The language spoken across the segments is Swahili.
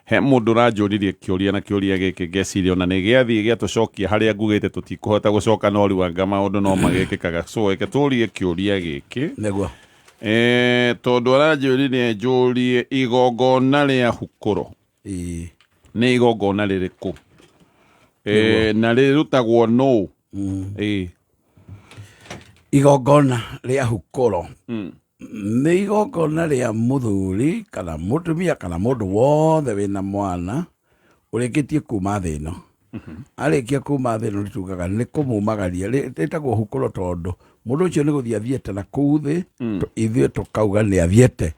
he mundu ranjuririe kiuria na kiuria giki ngeciria ona ni giathie giatucokia haria ngugite tutikuhota gucoka no riu anga maundu no magikikaga so eke turie kiuria giki Neguo. tondu aranjuririe njurie igongona ria hukuro ni igongona ririku na rirutagwo no igongona ria hukuro nĩ igongona rĩa mũthuri kana mũtumia kana mũndũ wothe wĩna mwana ũrĩkĩtie kuma thĩ ĩno. Arĩkia kuma thĩ ĩno rĩtugaga nĩ kũmumagaria rĩtagwo hukũro tondũ mũndũ ũcio nĩ gũthiĩ athiĩte na kũu thĩ ithuĩ tũkauga nĩ athiĩte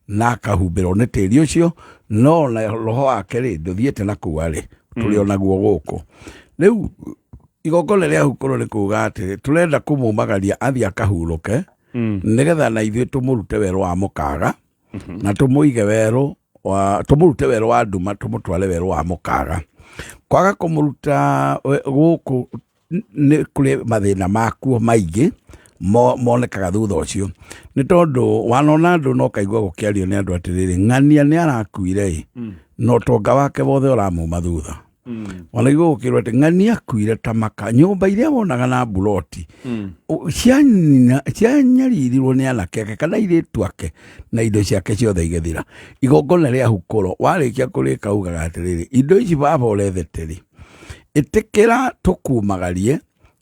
na akahumbĩrwo nĩ tĩri ũcio no na roho wake rĩ ndũthiĩte na kũu arĩ tũrĩ onaguo gũkũ. Rĩu igongona rĩa hukũro nĩ kuuga atĩ tũrenda kũmumagaria athiĩ akahurũke nigetha na ithuĩ tũmũrute werũ wa mũkaga na tũmũige werũ tũmũrute werũ wa nduma tũmũtware werũ wa mũkaga. Kwaga kũmũruta gũkũ nĩ kũrĩ mathĩna makuo maingĩ monekaga thutha ũcio nĩ tondũ wanona andũ no kaigua gũkĩario nĩ andũ atĩrĩrĩ ng'ania nĩ arakuire no tonga wake wothe ũramuma thutha. Wanaigua gũkĩrwo atĩ ng'ania akuire ta maka nyũmba iria wonaga na mburoti cianyaririrwo nĩ anake ake kana airĩtu ake na indo ciake ciothe igĩthira. Igongona rĩa hukũro warĩkia kũrĩka ugaga atĩrĩrĩ indo ici baba ũrethete rĩ ĩtĩkĩra tũkumagarie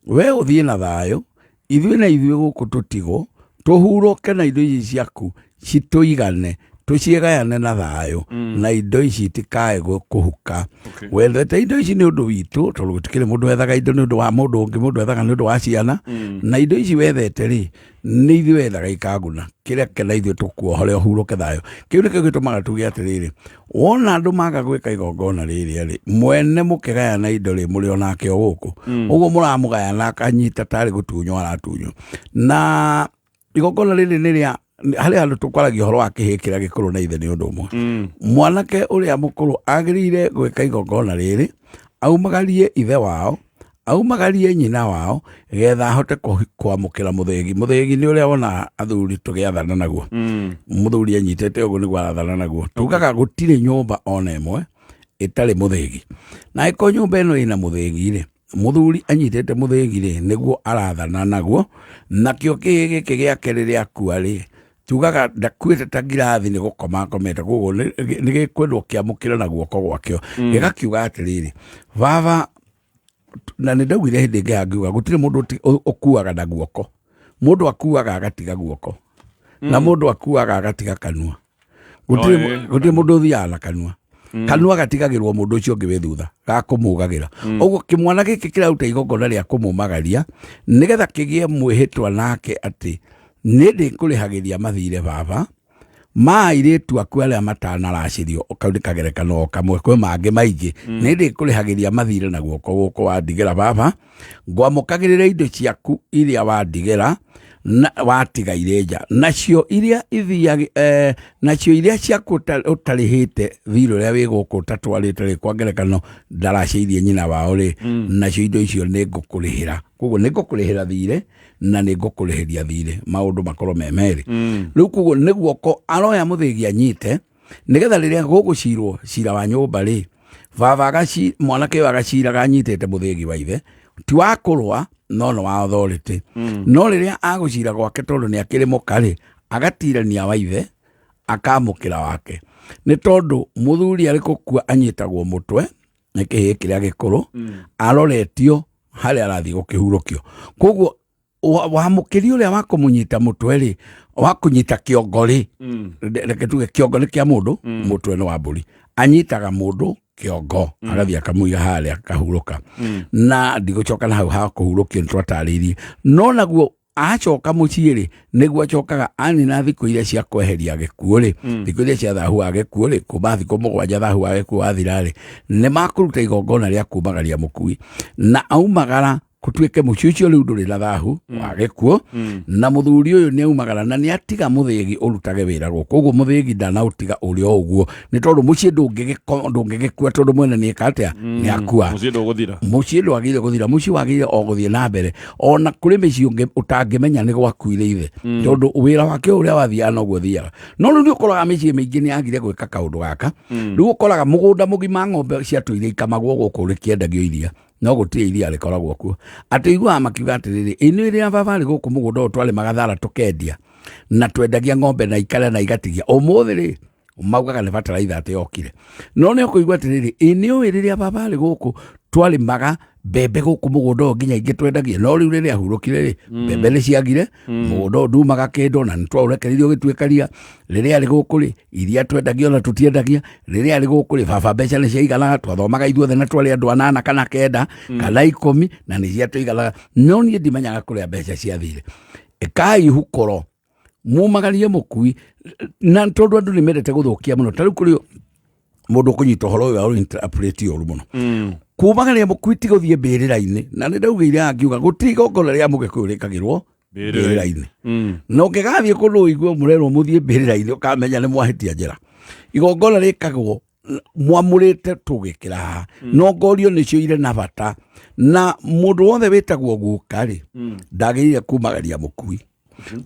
we ũthiĩ na thayũ ithuĩ na ithuĩ gũkũ tũtigwo tũhurũke na indo ici ciaku citũigane tuciegayane na thayũ na indo ici itikae kũhuka. Wethete indo ici nĩ ũndũ witũ tondũ gũtikĩrĩ mũndũ wethaga indo nĩ ũndũ wa mũndũ ũngĩ mũndũ wethaga nĩ ũndũ wa ciana na indo ici wethete rĩ nĩ ithuĩ wethaga ikaguna kĩreke na ithuĩ tũkuohore ũhurũke thayũ. Kĩu nĩkĩo gĩtũmaga tuge atĩrĩrĩ wona andũ maga gwĩka igongona rĩrĩa rĩ mwene mũkĩgayana indo rĩ mũrĩ onake o gũkũ ũguo mũramũgayana akanyita tarĩ gũtunywo aratunywo. Na igongona rĩrĩ nĩ rĩa harĩ handũ tũkwaragia ũhoro wa kĩhĩĩ kĩrĩa gĩkũrũ na ithe nĩ ũndũ ũmwe. Mwanake ũrĩa mũkũrũ agĩrĩire gwĩka igongona rĩrĩ aumagarie ithe wao aumagarie nyina wao getha ahote kwamũkĩra mũthĩgi. Mũthĩgi nĩ ũrĩa wona athuri tũgĩathana naguo mũthuri anyitĩte ũguo nĩguo arathana naguo. Tugaga gũtirĩ nyũmba ona ĩmwe ĩtarĩ mũthĩgi na ĩko nyũmba ĩno ĩna mũthĩgi rĩ mũthuri anyitĩte mũthĩgi rĩ nĩguo arathana naguo nakĩo kĩhĩĩ gĩkĩ gĩake rĩrĩa akua rĩ tugaga ndakuĩte ta ngirathi nĩ gũkoma akomete koguo nĩ gĩkwendwo kĩamũkĩre na guoko gwakĩo gĩgakiuga atĩrĩrĩ baba na nĩ ndaugire hĩndĩ ĩngĩ yangiuga gũtirĩ mũndũ ũkuaga na guoko mũndũ akuaga agatiga guoko na mũndũ akuaga agatiga kanua gũtirĩ mũndũ ũthiaga na kanua kanua gatigagĩrwo mũndũ ũcio ũngĩ wĩ thutha gakũmũgagĩra. Ũguo kĩmwana gĩkĩ kĩraruta igongona rĩa kũmũmagaria nĩgetha kĩgĩe mwĩhĩtwa nake atĩ nĩ ndĩkũrĩhagĩria mathire baba ma airĩtu aku arĩa matanaracĩrio ũkaunĩ kagerekano kamwe kwĩ mangĩ maingĩ nĩ ndĩkũrĩhagĩria mathire na guoko gũkũ wandigĩra baba ngwamũkagĩrĩra indo ciaku iria wandigĩra watigaire nja nacio iria ithiaga nacio iria ciaku ũtarĩhĩte thirĩ ũrĩa wĩ gũkũ ũtatwarĩte rĩ kwa ngerekano ndaracĩirie nyina wao rĩ nacio indo icio nĩ ngũkũrĩhĩra. Koguo nĩ ngũkũrĩhĩra thirĩ na nĩ ngũkũrĩhĩria thirĩ maũndũ makorwo me merĩ. Rĩu koguo nĩ guoko aroya mũthĩgi anyite nĩgetha rĩrĩa gũgũcirwo cira wa nyũmba rĩ baba mwanake ũyũ agaciraga anyitĩte mũthĩgi wa ithe ti wa kũrũa no nĩ wa authority no rĩrĩa agũcira gwake tondũ nĩ akĩrĩ mũkarĩ agatirania wa ithe akamũkĩra wake nĩ tondũ mũthuri arĩ gũkua anyitagwo mũtwe nĩ kĩhĩĩ kĩrĩa gĩkũrũ aroretio harĩa arathiĩ gũkĩhurũkio. Koguo wamũkĩri ũrĩa wa kũmũnyita mũtwe rĩ wa kũnyita kĩongo rĩ reke tuge kĩongo nĩ kĩa mũndũ mũtwe nĩ wa mbũri anyitaga mũndũ kĩongo agathiĩ akamũiga harĩa akahurũka na ndigũcoka na hau ha kũhurũkio nĩ twatarĩirie no naguo acoka mũciĩ rĩ nĩguo acokaga anina thikũ iria cia kweheria gĩkuũ rĩ thikũ iria cia thahu wa gĩkuũ rĩ kuma thikũ mũgwanja thahu wa gĩkuũ wathira rĩ nĩ makũruta igongona rĩa kumagaria mũkui na aumagara kutuike muciucio riu nduri na thahu wa gikuo na muthuri uyu ni aumagara na ni atiga muthigi urutage wira gwo koguo muthigi ndana utiga uri o uguo ni tondu mucii ndungigikua tondu mwene ni katia ni akua mucii ndwagire guthira mucii wagire o guthie na mbere ona kuri micii utangimenya ni gwakuire ithe tondu wira wake uria wathia no guo thiaga no riu ni ukoraga micii mingi ni agire gwika kaundu gaka riu ukoraga mugunda mugima ng'ombe cia tuire ikamagwo guku rikiendagio iria no gutire iria rikoragwo kuo ati igua makiuga atiriri ino iria baba ri guku mugunda o twale magathara tukendia na twendagia ng'ombe na ikare na igatigia umuthi ri maugaga ni bataraitha ati yokire no ni ukuigua atiriri ino iria baba ri guku twale maga bebe guku mugunda nginya ingi twendagia no riu riria hurukire ri bebe ni ciagire mugunda ndumaga kendo na nitwaurekererio gituikaria riria ri guku ri iria twendagio na tutiendagia riria ri guku ri baba mbeca ni ciaigana twathomaga ithuothe na twari andu 8 kana 9 kana 10 na ni cia tuigana no ni ndimenyaga kuria mbeca ciathire ekai hukoro mumagarie mukui na tondu andu ni mendete guthukia muno tariu kuri mundu kunyita horo ya interpret oru muno kumagaria mukui tigothie mbirira-ini na ni ndaugire akiuga gutigo ngora ria mugikuriikagirwo mbirira-ini no ngigathie kundu igwo murerwo muthie mbirira-ini ukamenya ni mwahitia njira igongona rikagwo mwamurite tugikira no ngorio nicio ire na bata na mundu wothe witagwo guka ri ndagirire kumagaria mukui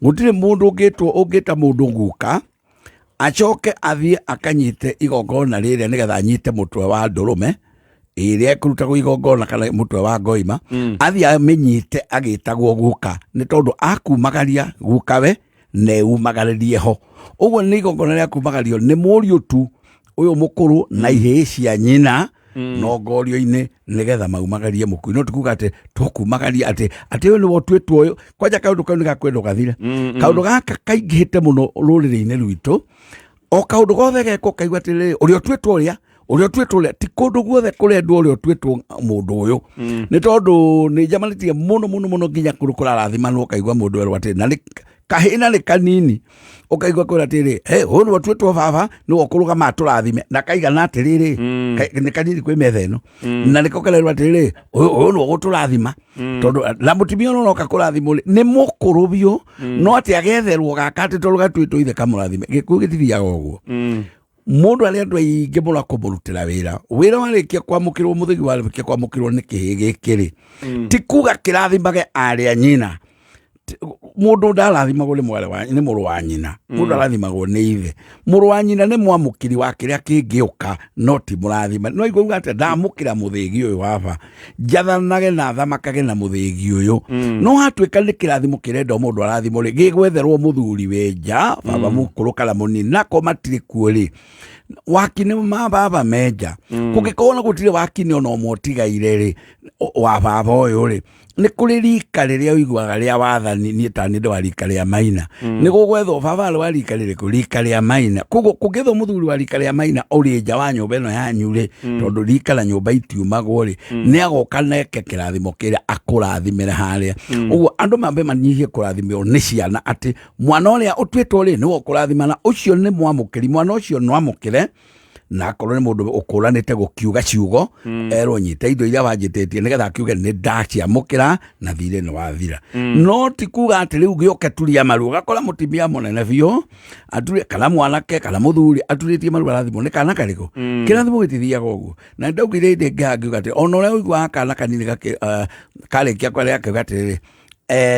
gutire mundu ungita mundu guka acoke athie akanyite igongona riria nigetha anyite mutwe wa ndurume iria kurutagwo igongona kana mutwe wa ngoima athie amenyite agitagwo guka ni tondu akumagaria gukawe ne umagaririe ho uguo ni igongona ria kumagario ni murio tu uyu mukuru na ihii cia nyina no ngorio-ini nigetha maumagarie mukui no tukuga ati tukumagaria ati uyu niwo twitwo uyu kwanja kaundu kau ni gakwenda gathire kaundu gaka kaingihite muno ruriri-ini rwitu o kaundu gothe geko kaigua atiriri urio twitwo uria ti kundu guothe kurendwo urio twitwo mundu uyu ni tondu ni njamanitie muno nginya kurukura rathimanwo kaigua mundu erwo ati na ni kahina ni kanini ukaigua kwira atiri uyu niwo twitwo baba niwo kurugama turathime na kaigana atiriri ni kanini kwi metha ino na niko karerwo atiriri uyu niwo guturathima tondu na mutimia no kakurathimo ni mukuru bio no ati agetherwo gaka ati tondu gatwitwo ithe kamurathime gikuo gitithiaga uguo mundu aria andu aingi muno kumurutira wira warikia kwamukirwo muthigi warikia kwamukirwo ni kihi gikiri ti kuga kirathimage aria nyina mundu ndarathimagwo ni muru wa nyina mundu arathimagwo ni ithe muru wa nyina ni mwamukiri wa kiria kingiuka no ti murathima no igwa ati ndamukira muthigi uyu waba njathanage na thamakage na muthigi uyu no hatwika ni kirathimo kirenda mundu arathimo ri gigwetherwo muthuri wenja baba mukuru kana munini nako matiri kuo ri wakini ma baba menja kugikona gutire wakini ono motigaire ri wa baba uyu ri ni kuri rika riria uiguaga ria wathani ni ta ni ndo rika ria maina ni gugwetho baba wa rika ririku rika ria maina kugitho muthuri wa rika ria maina uri nja wa nyumba ino yanyu ri tondu rika na nyumba itiumagwo ri ni agoka neke kirathimo kiria akurathimire haria uguo andu mambe manyihie kurathimiro ni ciana ati mwana uria utwitwo ri ni wo kurathimana ucio ni mwamukiri mwana ucio no amukire na korwo ni mundu ukuranite gukiuga ciugo erwo nyite indo iria wanjitetie nigetha akiuge ni ndaciamukira na thire ni wathira no ti kuga ati riu gioke turia maru gakora mutimia munene biu aturi kana mwanake kana muthuri aturitie maru arathimo ni kana kariko kirathimo gitithiaga uguo na ndaugire inde ngiuga ati ona uria uigua kana kanini karikia kwaria akiuga atiriri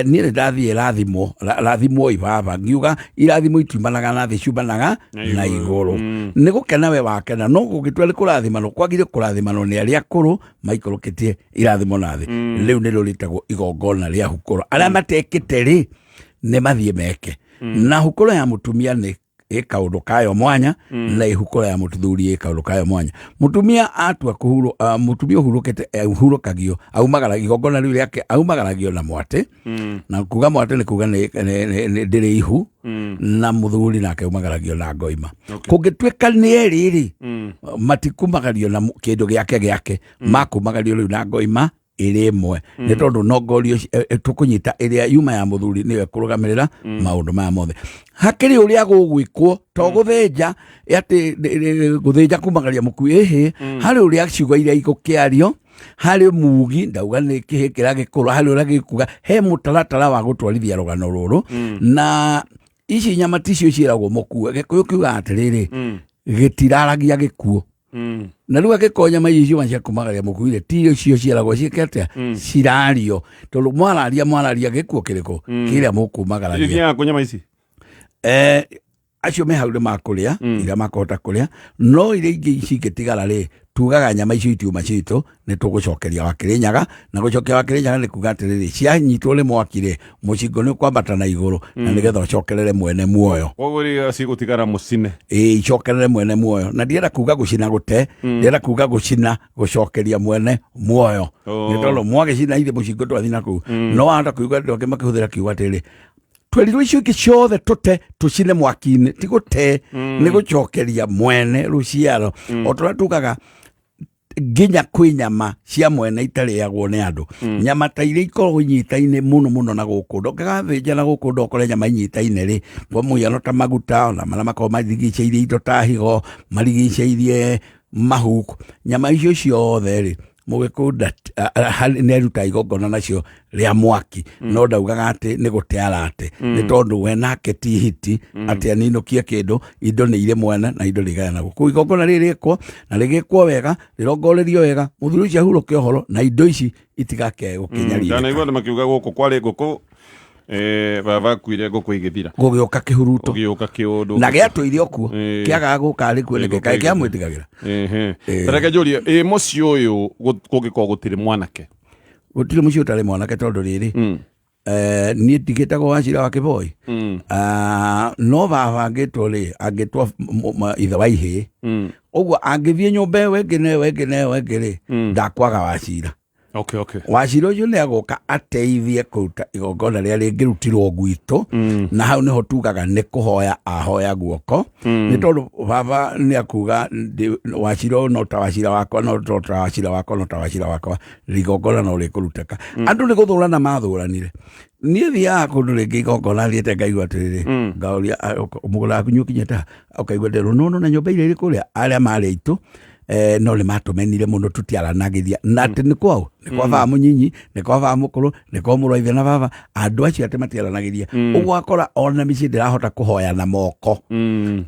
ni ndathie rathimo ibaba ngiuga irathimo itumanaga na thi ciumanaga na iguru ni gukena we wakena no gugitwele kurathimano kwagire kurathimano ni aria kuru maikurukitie irathimo na thi riu ni ruritagwo igongona ria hukuro aria matekite ri ni mathie meke na hukuro ya mutumia ni kaundu kayo mwanya na ihukuro ya muthuri kaundu kayo mwanya mutumia atua kuhuru mutumia hurukete hurukagio aumagara igongona riu riake aumagaragio na mwate na kuga mwate ni kuga ni ndiri ihu na muthuri nake aumagaragio na ngoima kugitweka ni eriri matikumagario na kindu giake makumagario riu na ngoima iri imwe ni tondu no ngorio tukunyita iria yuma ya muthuri niwe kurugamirira maundu ma mothe hakiri uria gugwikwo to guthenja ati guthenja kumagaria mukui hari uria ciugo iria igukiario harĩ mugi ndauga nĩ kĩhĩkĩra gĩkũrũ harĩ ũrĩa gĩkuga he mũtaratara wa gũtwarithia rũgano rũrũ na ici nyama ticio ciĩragwo mũkuo gĩkũyũ kiuga atĩrĩrĩ gĩtiraragia gĩkuo na rĩu agĩkorwo nyama icio cia kumagaria mũkuire ti icio ciĩragwo ciĩke atĩa cirario tondũ mwararia gĩkuo kĩrĩkũ kĩrĩa mũkumagararia nyama ici acio me hau nĩ makũrĩa iria makũhota kũrĩa no iria ingĩ ici ingĩtigara rĩ tugaga nyama icio itiuma citũ nĩ tũgũcokeria wa Kĩrĩnyaga na gũcokia wa Kĩrĩnyaga nĩ kuga atĩrĩrĩ cianyitwo nĩ mwaki rĩ mũcingo nĩ kwambata na igũrũ na nĩgetha ũcokerere mwene muoyo koguo rĩ cigũtigara mũcine icokerere mwene muoyo na ndienda kuga gũcina gũte ndienda kuga gũcina gũcokeria mwene muoyo nĩ tondũ mwagĩcina ithe mũcingo twathi na kũu no wahota kuuga andũ angĩ makĩhũthĩra kiuga atĩrĩrĩ twerirwo icio ingĩ ciothe tũte tũcine mwaki-inĩ ti gũte nĩ gũcokeria mwene rũciaro o tũrĩa tugaga nginya kwĩ nyama cia mwene itarĩagwo nĩ andũ nyama ta iria ikoragwo inyitaine mũno na gũkũ ndũngĩgathĩnja na gũkũ ndokore nyama inyitaine rĩ kwa mũhiano ta maguta ona marĩa makoragwo marigicĩirie indo ta higo marigicĩirie mahuku nyama icio ciothe rĩ mũgĩkũnda nĩ arutaga igongona nacio rĩa mwaki no ndaugaga atĩ nĩ gũte arate nĩ tondũ we nake ti hiti atĩ aninũkie kĩndũ indo nĩ irĩ mwene na indo rĩgayanagwo kũu igongona rĩrĩ rĩkwo na rĩgĩkwo wega rĩrongorerio wega mũthuri ũcio ahurũke ũhoro na indo ici itigake gũkinyarire ndanaigua andũ makiuga gũkũ kwarĩ ngũkũ baba kuire ngũkũ igĩthira gũgĩũka kĩhuruto gũgĩũka kĩũndũ na gĩatũire o kuo kĩagaga gũka rĩ kuo nĩkĩ kaĩ kĩamwĩtigagĩra reke njũrie mũciĩ ũyũ gũgĩkorwo gũtirĩ mwanake gũtirĩ mũciĩ ũtarĩ mwanake tondũ rĩrĩ niĩ ndigĩtagwo Wachira wa Kĩboi no baba angĩtwo rĩ angĩtwo ithe wa ihĩ ũguo angĩthiĩ nyũmba ĩyo ĩngĩ rĩ ndakwaga Wachira Wachira ũcio nĩ agoka ateithie kũruta igongona rĩrĩa rĩngĩrutirwo gwitũ na hau nĩho tugaga nĩ kũhoya ahoya guoko nĩ tondũ baba nĩ akuga Wachira no ta Wachira wakwa no ta Wachira wakwa no ta Wachira wakwa igongona no rĩkũrutĩka andũ nĩ gũthũrana mathũranire niĩ thiaga kũndũ rĩngĩ igongona rĩte ngaigua atĩrĩrĩ ngaũria mũgũra waku nĩũkinyĩte ũkaigua nderwo no na nyũmba iria irĩ kũrĩa arĩa marĩ aitũ no nĩ matũmenire mũno tũtiaranagĩria na atĩ nĩ kwao nĩ kwa baba mũnyinyi nĩ kwa baba mũkũrũ nĩ kwa mũrũ wa ithe na baba andũ acio atĩ matiaranagĩria ũguo akora ona mĩciĩ ndĩrahota kũhoya na moko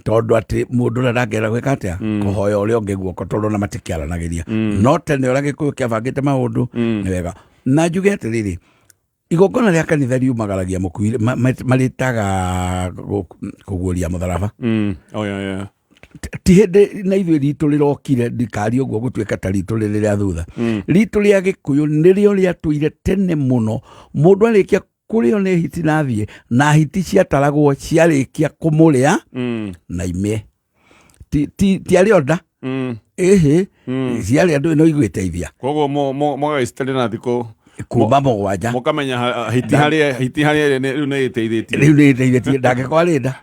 tondũ atĩ mũndũ ũrĩa ndangĩenda gwĩka atĩa kũhoya ũrĩa ũngĩ guoko tondũ ona matikĩaranagĩria no tene ũrĩa Gĩkũyũ kĩabangĩte maũndũ nĩ wega na njuge atĩrĩrĩ igongona rĩa kanitha riumagaragia mũkuire marĩtaga kũguũria mũtharaba ti hĩndĩ na ithuĩ ritũ rĩrokire ndikari ũguo gũtuĩka ta ritũ rĩrĩ rĩa thutha ritũ rĩa Gĩkũyũ nĩrĩo rĩatũire tene mũno mũndũ arĩkia kũrĩo nĩ hiti nathiĩ na hiti ciataragwo ciarĩkia kũmũrĩa na imie ti arĩ nda ciarĩ andũ no igwĩteithia koguo mũgagĩcitarĩ na thikũ kuma mũgwanja mũkamenya hiti harĩa rĩu nĩ ĩteithĩtie ndangĩkorwo arĩ nda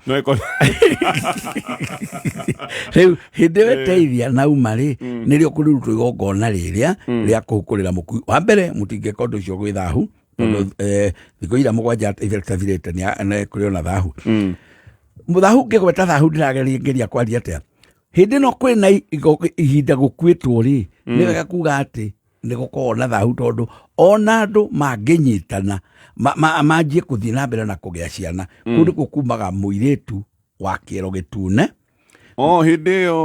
rĩu hĩndĩ weteithia nauma rĩ nĩrĩo kũrĩrutwo igongona rĩrĩa rĩa kũhukũrĩra mũkui wa mbere mũtingĩka ũndũ ũcio gwĩ thahu tondũ thikũ ira mũgwanja itathirĩte nĩ kũrĩ ona thahu mũthahu ngĩgweta thahu ndĩrageria kwaria atĩa hĩndĩ ĩno kwĩna ihinda gũkuĩtwo rĩ nĩ wega kuga atĩ nĩ gũkorwo na thahu tondũ ona andũ mangĩnyitana manjie kũthiĩ na mbere na kũgĩa ciana kũu nĩkuo kumaga mũirĩtu wa kĩero gĩtune hĩndĩ ĩyo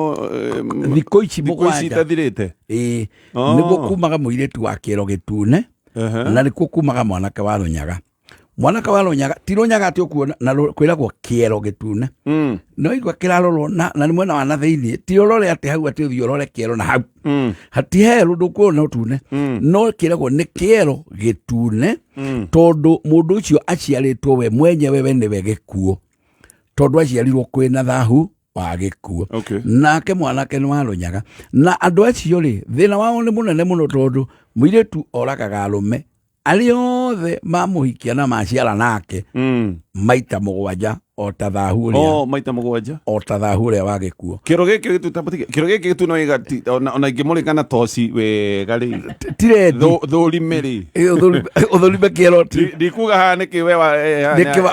thikũ ici mũgwanja itathirĩte nĩguo kumaga mũirĩtu wa kĩero gĩtune na nĩkuo kumaga mwanake wa Rũnyaga ti Rũnyaga atĩ ũkuona na kwĩragwo kĩero gĩtune no igua kĩrarorwo na nĩ mwena wa na thĩinĩ ti ũrore atĩ hau atĩ ũthiĩ ũrore kĩero na hau hatiherũ ndũkuona ũtune no kĩragwo nĩ kĩero gĩtune tondũ mũndũ ũcio aciarĩtwo we mwenyewe we nĩwe gĩkuũ tondũ aciarirwo kwĩna thahu wa gĩkuũ nake mwanake nĩ wa Rũnyaga na andũ acio rĩ thĩna wao nĩ mũnene mũno tondũ mũirĩtu oragaga arũme arĩa othe mamũhikia na maciara nake maita mũgwanja o ta thahu ũrĩa maita mũgwanja o ta thahu ũrĩa wa gĩkuũ kĩro gĩkĩ gĩtũ kĩro gĩkĩ gĩtũ no igati ona ingĩmũrĩkana toci wega rĩ tirendi thũrime rĩ ũthũrime kĩero ndikuga haha nĩkĩ we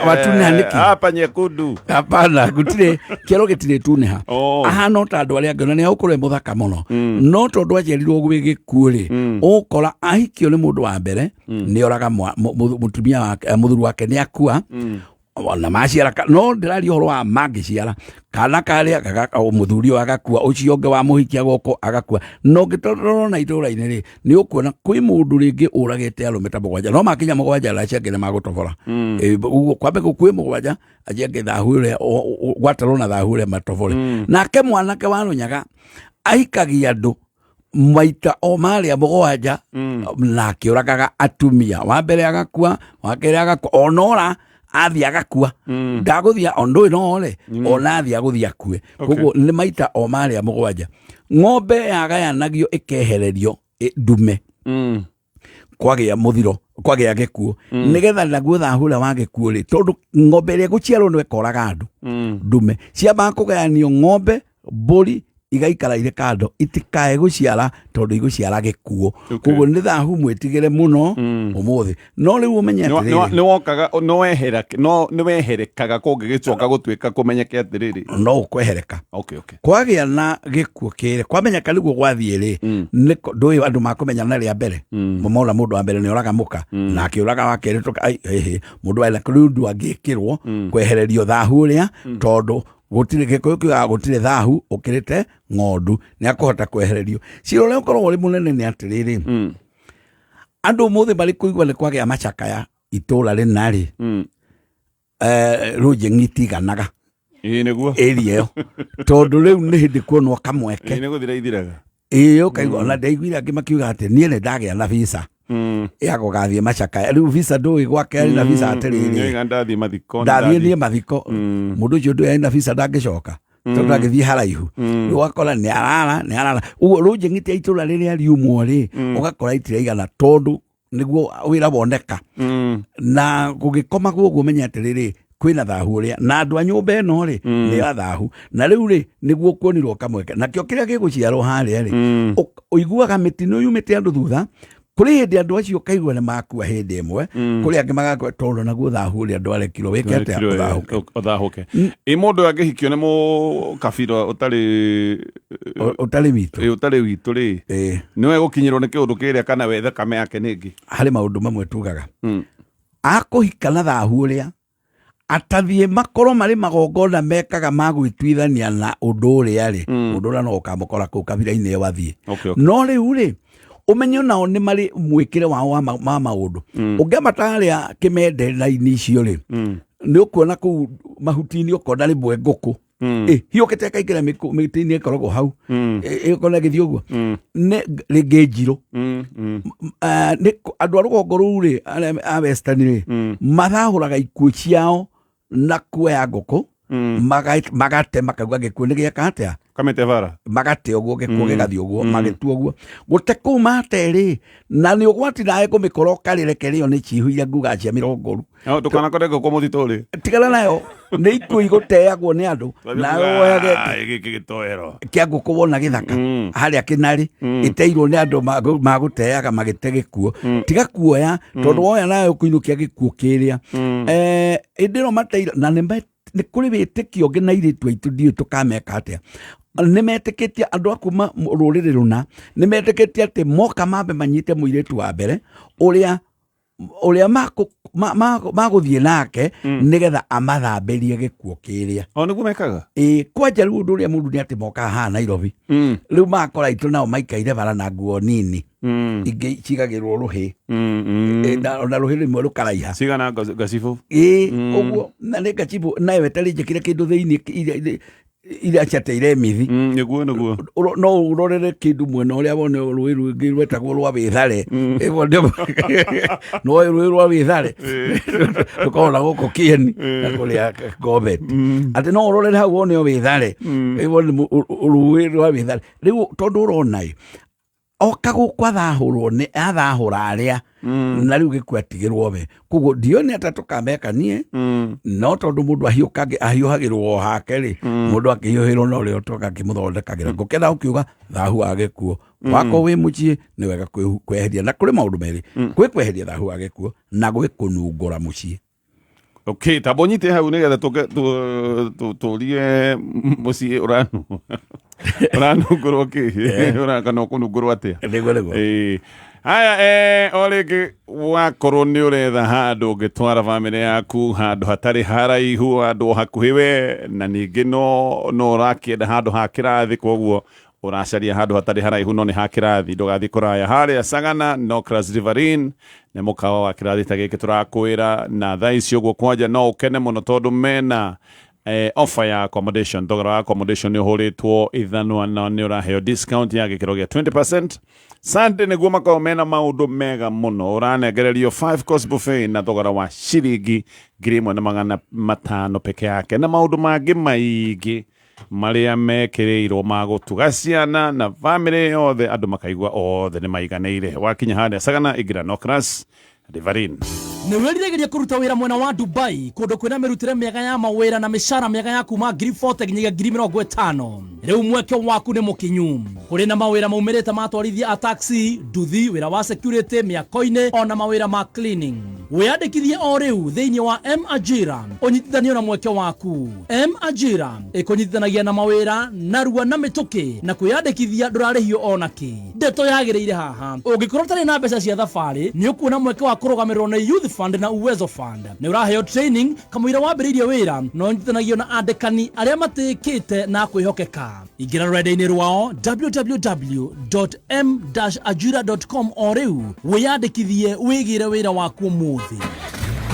watunĩha nĩkĩ hapa nyekundu hapana gũtirĩ kĩero gĩtirĩ tunĩha ahana o ta andũ arĩa angĩ na nĩ agũkorwo mũthaka mũno no tondũ aciarirwo gwĩ gĩkuũ rĩ ũgũkora ahikio nĩ mũndũ wa mbere nĩ oraga mũtumia wake mũthuri wake nĩ akua ona maciara no ndĩraria ũhoro wa mangĩciara kana karĩa mũthuri ũyũ agakua ũcio ũngĩ wa mũhikia gũkũ agakua no ngĩtorona itũũra-inĩ rĩ nĩ ũkuona kwĩ mũndũ rĩngĩ ũragĩte arũme ta mũgwanja no makinya mũgwanja na acio angĩ nĩ magũtobora ũguo kwambe kwĩ mũgwanja acio angĩ thahu ũrĩa gwatarwo na thahu ũrĩa matobore nake mwanake wa Rũnyaga ahikagia andũ maita o marĩa mũgwanja na akĩũragaga atumia wa mbere agakua wa kerĩ agakua onora athia agakua ndagũthia ondũ ĩnore ona athia agũthia akue koguo nĩ maita o marĩa mũgwanja ng'ombe yagayanagio ĩkehererio ndume kwagĩa mũthiro kwagĩa gĩkuũ nĩgetha naguo thahu ũrĩa wa gĩkuũ rĩ tondũ ng'ombe ĩrĩa gũciarwo nĩ ĩkoraga andũ ndume ciambaga kũgayanio ng'ombe mbũri igaikara irĩ kando itikae gũciara tondũ igũciara gĩkuũ koguo nĩ thahu mwĩtigĩre mũno ũmũthĩ no rĩu ũmenye atĩrĩrĩ nĩ wokaga nĩ weherekaga kũngĩgĩcoka gũtuĩka kũmenyeke atĩrĩrĩ no ũkwehereka kwagĩa na gĩkuũ kĩrĩ kwamenyeka nĩguo gwathiĩ rĩ ndũĩ andũ makũmenyana rĩa mbere mona mũndũ wa mbere nĩ oraga mũka na akĩũraga wa kerĩ mũndũ wa rĩu ndũ angĩkĩrwo kwehererio thahu ũrĩa tondũ gũtirĩ gĩkũyũ kiugaga gũtirĩ thahu ũkĩrĩte ng'ondu nĩ akũhota kwehererio cira ũrĩa ũkoragwo ũrĩ mũnene nĩ atĩrĩrĩ andũ ũmũthĩ marĩ kũigua nĩ kwagĩa macakaya itũũra rĩna rĩ rũnjĩ itiganaga ĩrĩa ĩyo tondũ rĩu nĩ hĩndĩ kuonwo kamweke ũkaigua ona ndaiguire angĩ makiuga atĩ niĩ nĩ ndagĩa na visa ya gũgathiĩ macakaya rĩu visa ndũĩ gwake arĩ na visa atĩrĩrĩ ndathiĩ niĩ mathiko mũndũ ũcio ndũĩ arĩ na visa ndangĩcoka tondũ agĩthiĩ haraihu rĩu ũgakora nĩ arara ũguo rũnjĩ ng'iti ya itũũra rĩrĩa riumwo rĩ ũgakora itiraigana tondũ nĩguo wĩra woneka na gũgĩkoma guo menya atĩrĩrĩ kwĩna thahu ũrĩa na andũ a nyũmba ĩno rĩ nĩ ya thahu na rĩu rĩ nĩguo kuonirwo kamweke nakĩo kĩrĩa gĩgũciarwo harĩa rĩ ũiguaga mĩtino yumĩte andũ thutha kũrĩ hĩndĩ andũ acio kaigua nĩ makua hĩndĩ ĩmwe kũrĩ angĩ magakua tondũ naguo thahu ũrĩa andũ arekirwo wĩke atĩa ũthahũke mũndũ angĩhikio nĩ mũkabira ũtarĩ witũ rĩ nĩwe gũkinyĩrwo nĩ kĩũndũ kĩrĩa kana we thakame yake nĩngĩ harĩ maũndũ mamwe tugaga akũhika na thahu ũrĩa atathiĩ makorwo marĩ magongona mekaga magwĩtuithania na ũndũ ũrĩa rĩ ũndũ ũrĩa no ũkamũkora kũu kabira-inĩ ĩyo athiĩ no rĩu rĩ ũmenyo nao nĩ marĩ mwĩkĩre wao wa maũndũ ũngĩamata harĩa kĩmendera-inĩ icio rĩ nĩ ũkuona kũu mahuti-inĩ ũkona rĩmwe ngũkũ hiũkĩte ĩkaingĩra mĩtĩ-inĩ ĩkoragwo hau ĩkona gĩthiĩ ũguo rĩngĩ njirũ andũ a rũgongo rũu rĩ a western rĩ mathahũraga ikuũ ciao na kuoya ngũkũ magate makauga gĩkuũ nĩ gĩaka atĩa magate ũguo gĩkuũ gĩgathiĩ ũguo magĩtua ũguo gũte kũu materĩ na nĩ ũgwati nawe kũmĩkora ũkarĩreke rĩo nĩ ciihu iria nguga cia mĩrongoru ndũkanakore ngũkũ mũthitũ rĩ tigana nayo nĩ ikuũ igũteagwo nĩ andũ nawe woyage kĩa ngũkũ wona gĩthaka harĩa kĩnarĩ ĩteirwo nĩ andũ magũteaga magĩte gĩkuũ tiga kuoya tondũ woya nawe ũkũinũkia gĩkuũ kĩrĩa ĩndĩ no mateira na nĩ kũrĩ wĩtĩkio ũngĩ na airĩtu aitũ ndiũĩ tũkameka atĩa nĩ metĩkĩtie andũ a kuma rũrĩrĩ rũna nĩ metĩkĩtie atĩ moka mambe manyite mũirĩtu wa mbere ũrĩa magũthiĩ nake nĩgetha amathambĩrie gĩkuũ kĩrĩa nĩguo mekaga kwanja rĩu ũndũ ũrĩa mũndũ nĩ atĩ mokaga haha Nairobi rĩu makora itũ nao maikaire bara na nguo nini ingĩ cigagĩrwo rũhĩ ona rũhĩ rĩmwe rũkaraiha cigana gacibũ ũguo na nĩ gacibũ nawe wetarĩ njĩkĩre kĩndũ thĩinĩ iria ciateire mithi nĩguo no ũrorere kĩndũ mwena ũrĩa wone rũĩ rũngĩ rwetagwo rwa Wĩthare no rũĩ rwa Wĩthare rũkoragwo gũkũ Kieni na kũrĩa Govet atĩ no ũrorere hau wone Wĩthare rũĩ rwa Wĩthare rĩu tondũ ũrona oka gukwa thahurwo ni athahura aria na riu gikwa tigirwo we kugo ndione atatukameka nie no tondu mundu ahiuhagirwo hake ri mundu akihiuhirwo no rio toka kimuthondekagira nguketha ukiuga thahu agikuo wako wi mucie ni wega kweheria na kuri maundu meri kweheria thahu agikuo na gwikunungura mucie. Okay, tabonyite hau nigetha turie mucie uranu ngorwo ki urakana kunungurwo atia nego haya orege wakorwo ni uretha handu ungitwara family yaku handu hatari haraihu handu hakuhiwe na ningi no urakienda handu ha kirathi koguo uracaria handu hatari haraihu no ni ha kirathi ndugathi kuraya haria Sagana Nokras Riverine ne mukawa wa kirathi ta giki turakwira na thaa icio guo kwanja no ukene muno tondu mena offer ya accommodation thogora wa accommodation ni uhuritwo ithanwa na ni uraheo discount ya gikiro gia 20%. Sunday niguo makao mena maundu mega muno uranegererio 5 course buffet na thogora wa ciringi 1,500 peke yake na maundu mangi maingi maria mekirirwo magutuga ciana na family yothe andu makaigua othe ni maiganeire wakinya haria Sagana igira Nokras Riverine. Nĩ wĩriragĩria kũruta wĩra mwena wa Dubai kũndũ kwĩna mĩrutĩre mĩega ya mawĩra na mĩcara mĩega ya kuma 40,000 nginyagia 50,000. Rĩu mweke waku nĩ mũkinyu. Kũrĩ na mawĩra maumĩrĩte ma atwarithia a taxi, nduthi, wĩra wa security, mĩako-inĩ ona mawĩra ma cleaning. Wĩyandĩkithie o rĩu thĩinĩ wa M-Ajira ũnyitithanio na mweke waku. M-Ajira ĩkũnyitithanagia na mawĩra narua na mĩtũkĩ na kwĩyandĩkithia ndũrarĩhio ona kĩ. Ndeto yagĩrĩire haha. Ũngĩkorwo ũtarĩ na mbeca cia thabarĩ nĩ ũkuona mweke wa kũrũgamĩrĩrwo na Youth Fund na Uwezo Fund. Nĩ ũraheo training kamũira wambĩrĩirie wĩra no ũnyitithanagio na andĩkani arĩa matĩkĩte na kwĩhokeka. Ingĩra rũrenda-inĩ rwao www.m-ajira.com o rĩu wĩyandĩkithie wĩgĩre wĩra waku ũmũthĩ.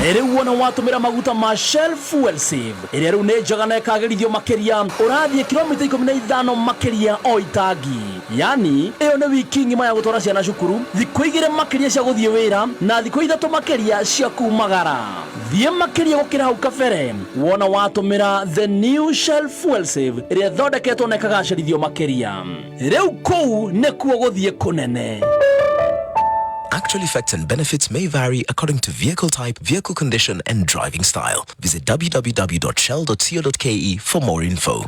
Rĩu wona watũmĩra maguta ma Shell Fuel Save ĩrĩa rĩu nĩ njega na ĩkagĩrithio makĩria ũrathiĩ kilomita 15 makĩria o itangi. Yani ĩyo nĩ wiki ng'ima ya gũtwara ciana cukuru, thikũ 2 makĩria cia gũthiĩ wĩra na thikũ 3 makĩria cia kumagara. Thiĩ makĩria gũkĩra hau kabere wona watũmĩra the new Shell Fuel Save ĩrĩa thondeketwo na ĩkagacĩrithio makĩria. Rĩu kũu nĩkuo gũthiĩ kũnene. Actual effects and benefits may vary according to vehicle type, vehicle condition, and driving style. Visit www.shell.co.ke for more info.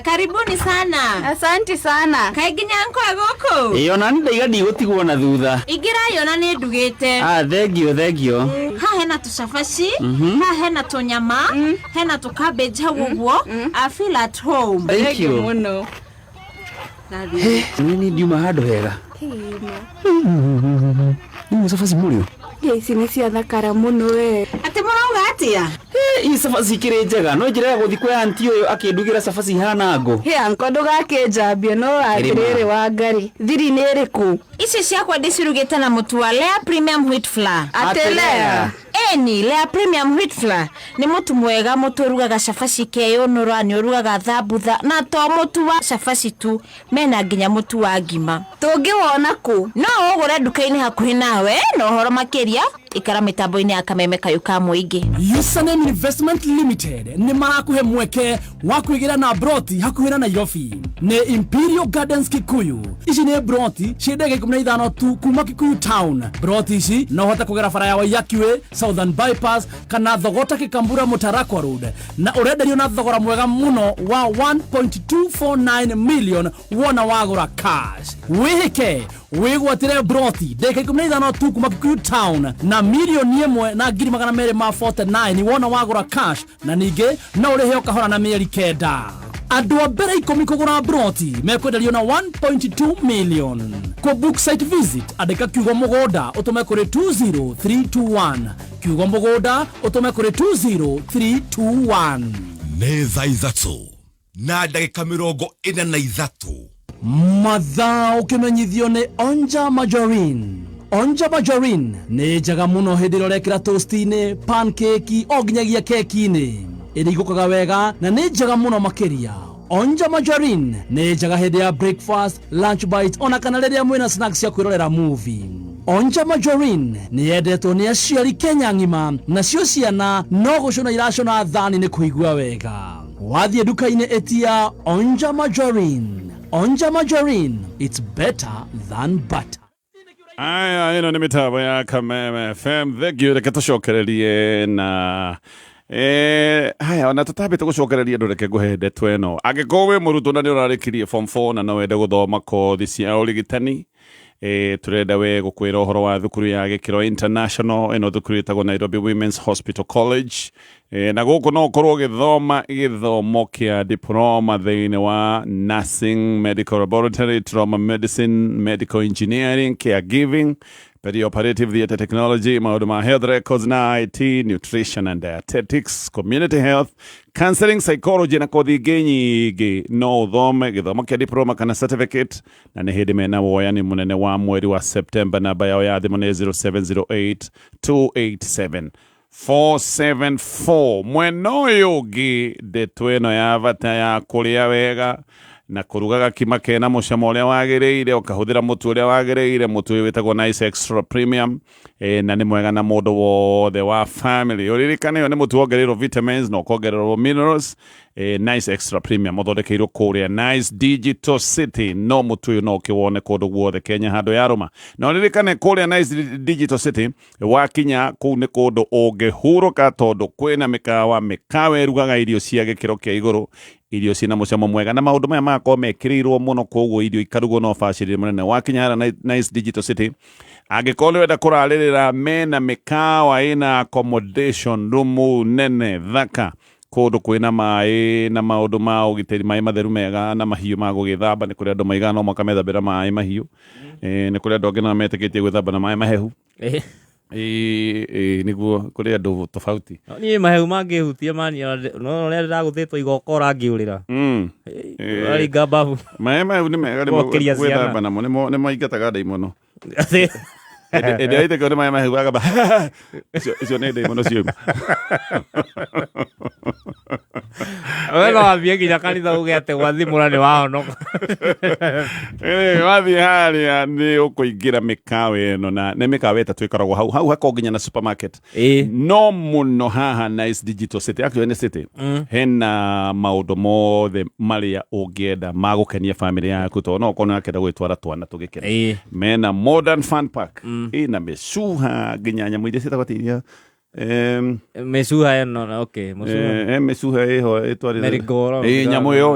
Karibuni sana. Asante sana. Kaiginya nko agoko. Yona ndaiga ndigũtigwo na thutha. Igira yona nĩ ndugĩte. Thengio. Ha hena tucabaci, ha hena tunyama, hena tucabbage hau ũguo. I feel at home. Thank you. Muno. Nini ndiuma handũ hega. Ni mucabaci mũrĩo. Ici nĩ cia thakara mũno we. Ati mũrauga atia? Ii cabaci ikĩrĩ njega no njĩra ya gũthiĩ kwa aunti ũyũ akĩndugira cabaci hana ngo. Anko ndũgakĩnjambie no atĩrĩrĩ wa ngari. Thiri nĩ ĩrĩkũ? Ici ciakwa ndĩcirugĩte na mũtu wa Lea Premium Wheat Flour. Atelea. Eni Lea Premium Wheat Flour nĩ mũtu mwega, mũtu ũrugaga cabaci keyũnũra, nĩ ũrugaga thambutha na to mũtu wa cabaci tu, mena nginya mũtu wa ngima. Tũngĩwona kũ? No ũgũre nduka-inĩ hakuhĩ nawe na ũhoro makĩria ikara mitambo-inĩ ya Kameme Kayu ka Mũingĩ. Usanem Investment Limited nĩ marakuhe mweke wa kwĩgira na broti hakuhĩ na Nairobi. Nĩ Imperial Gardens Kikuyu. Ici nĩ broti ciendaga 15 tu kuma Kikuyu Town. Broti ici no hota kũgera bara ya Waiyaki Southern Bypass kana thogota Kikambura Mutarakwa Road na ũrenderio na thogora mwega muno wa 1.249 million wona wagũra cash. Wĩhĩke wĩgwatĩre broti ndeka 15 tu kuma Kikuyu Town na milioni 1 na 249 wona wagũra cash na ningĩ no ũrĩhe ũkahora na mĩeri 9. Andũ a mbere 10 kũgũra broti mekwenderio na 1.2 million. Kwa book site visit andĩka kiugo mũgũnda ũtũme kũrĩ 20321. Kiugo mũgũnda ũtũme kũrĩ 20321. Nĩ thaa 3 na ndagĩka 43. Mathaa ũkĩmenyithio nĩ Onja Margarine. Onja Margarine nĩ njega mũno hĩndĩ ĩrĩa ũrekĩra toast-inĩ, pancake o nginyagia keki-inĩ. Ĩrĩigũkaga wega na nĩ njega mũno makĩria. Onja Margarine nĩ njega hĩndĩ ya breakfast, lunch bite ona kana rĩrĩa mwĩna snacks cia kwĩrorera movie. Onja Margarine nĩ yendetwo nĩ aciari Kenya ng'ima nacio ciana no gũcũna iracũna thani nĩ kũigua wega. Wathiĩ nduka-inĩ etia Onja Margarine. Onja Margarine, it's better than butter. Aya, ino ni mitabo ya Kameme FM. Thank you, reke tucokererie na haya ona tutabe tugucokereria ndureke guhe ndeto eno agiko wi murutwo na ni urarikirie form 4 na no wende guthoma kothi cia urigitani turenda we gukwira uhoro wa thukuru ya Gikiro International eno thukuru itagwo Nairobi Women's Hospital College na guku no korwo githoma githomo kia diploma thiini wa nursing, medical laboratory, trauma medicine, medical engineering, caregiving, perioperative theatre technology, maundu ma health records na IT, nutrition and dietetics, community health, counseling, psychology na kothi nyingi no uthome githomo kia diploma kana certificate na ni hindi mena woyani munene wa mweri wa September na bayao ya thimu ni 0708 287 474 mweno uyu ndeto ino ya bata ya kuria wega na kurugaga kima kena mucamo uria wagiriire ukahuthira mutu uria wagiriire mutu witagwo Nice Extra Premium na ni mwega na mundu wothe wa family uririkane yo ni mutu wongererwo vitamins no kongererwo minerals Nice Extra Premium uthondekeirwo kuria Nice Digital City no mutu uyu no kiwone kundu guothe Kenya handu ya Roma na uririkane kuria Nice Digital City wakinya kuu ni kundu ungihuruka tondu kwina mikawa irugaga irio cia gikiro kia iguru irio cina mucamo mwega na maundu maya mako mekirirwo muno koguo irio ikarugwo no bacirire munene wakinya hara Nice Digital City agikolo wenda kuraririra mena mikawa ina accommodation room nene thaka kundu kwina mai na maundu ma ugiteri mai matheru mega na mahiu ma gugithamba ni kuri andu maigana no makamethambira mai mahiu ni kuri andu ngina metikitie gwithamba na mai mahehu niguo kuri andu tofauti ni mahehu mangihutia mani no ria ndaguthitwo igokora ngiurira ari gababu mai mahehu ni mega gwithamba namo ni maingataga ndai muno ende aite kore mai mahehu agaba icio ni ndai muno ciuma wena wathie nginya kanitha uge ate gwathimura ni wahonoka wathie haria ni ukuingira mikawa ino na ni mikawa itatu ikoragwo hau hako nginya na supermarket no muno haha Nice Digital City actually ni city hena maundu mothe maria ungienda magukenia family yaku to no kono akenda gwitwara twana tugikena mena modern fun park ina mesuha nginya nyamu iria citagwatiria mesuha eno okay mesuha eho etwari nyamu yo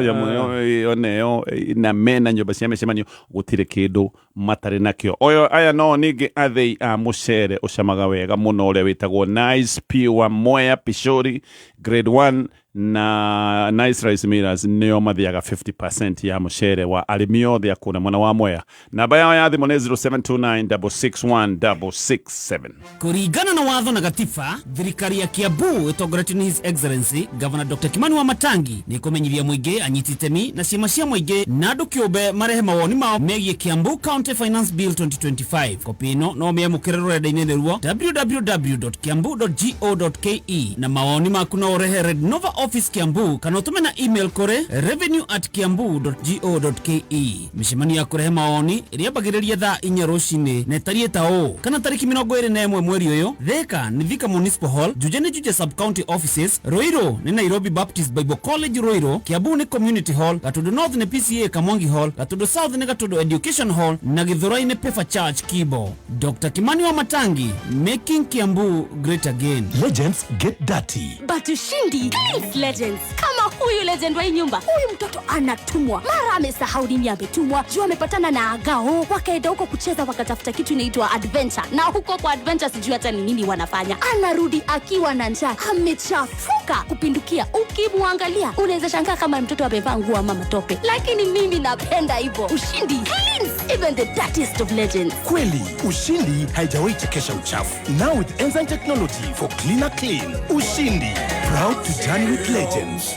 oneo na mena nyumba cia micemanio gutire kindu matari nakio oyo aya no ningi athei a mucere ucamaga wega muno uria witagwo Nice Pure Mwea Pishori grade 1 na Nice Rice Millers nio mathiaga 50% ya mucere wa arimi othe akuna mwana wa Mwea namba yao ya thimu ni 0729661667 Kuringana na watho na gatiba thirikari ya Kiambu itongoretio ni His Excellency Governor Dr. Kimani Wamatangi ni kumenyithia muingi anyiti itemi na ciama cia muingi na andu kiumbe marehe mawoni mao megie Kiambu County Finance Bill 2025 kopi ino no meamukire rurenda-ini ruo www.kiambu.go.ke na mawoni maku no urehe Red Nova Office Kiambu kana utume na email kore revenue@kiambu.go.ke micemani ya kurehe mawoni iriambagiriria thaa 4 rucini na itarie tao kana tariki 21 mweri uyu Thika ni Thika Municipal Hall Juja ni Juja Sub County Offices Ruiru ni Nairobi Baptist Bible College Ruiru Kiambu ni Community Hall Gatudu North ni PCA Kamwangi Hall Gatudu South ni Gatudu Education Hall na Githurai ni Pefa Church Kibo Dr. Kimani Wamatangi making Kiambu great again. Legends get dirty. But ushindi is legends. Kama huyu legend wa nyumba, huyu mtoto anatumwa, mara amesahau nini ametumwa, juu amepatana na agao, wakaenda huko kucheza wakatafuta kitu inaitwa adventure, na huko kwa adventure sijui hata ni nini wanafanya. Anarudi akiwa na njaa, amechafuka kupindukia. Ukimwangalia unaweza shangaa kama mtoto amevaa nguo ama matope, lakini mimi napenda hivyo. Ushindi cleans even the dirtiest of legends. Kweli, ushindi haijawahi chekesha uchafu. Now with enzyme technology for cleaner clean. Ushindi, proud to journey with legends.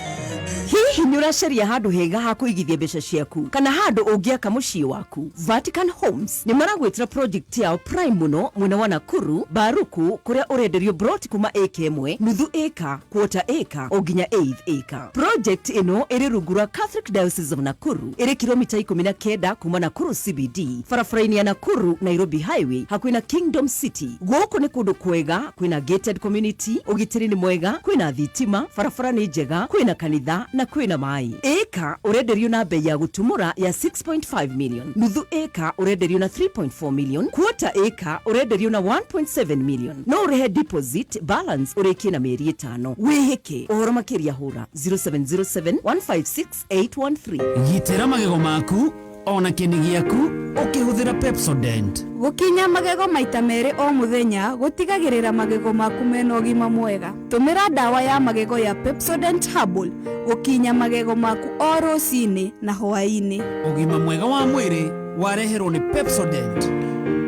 Hihi ni uracaria handu hega ha kuigithia mbeca ciaku kana handu ungiaka mucii waku? Vatican Homes ni maragwitira project yao prime muno mwena wa Nakuru Baruku kuria urenderio broti kuma eka imwe nuthu eka quarter eka o nginya 8th eka. Project ino iri rugura Catholic Diocese of Nakuru iri kilomita 19 kuma Nakuru CBD farafaraini ya Nakuru Nairobi Highway hakuina Kingdom City. Guku ni kundu kwega, kwina gated community, ugitiri ni mwega, kwina thitima, farafara ni njega, kwina kanitha na kwina kwina mai. Eka urenderio na bei ya gutumura ya 6.5 million. Nuthu eka urenderio na 3.4 million. Quarter eka urenderio na 1.7 million. No urehe deposit balance urekie na mieri 5. Wihike uhoro makiria hura 0707 156 813. Gitera magego maku ona kĩni gĩaku ũkĩhũthĩra Pepsodent. Gũkinya magego maita merĩ o mũthenya gũtigagĩrĩra magego maku mena ũgima mwega. Tũmĩra ndawa ya magego ya Pepsodent Herbal gũkinya magego maku o rũcinĩ na hwaĩ-inĩ. Ũgima mwega wa mwĩrĩ wareherwo nĩ Pepsodent.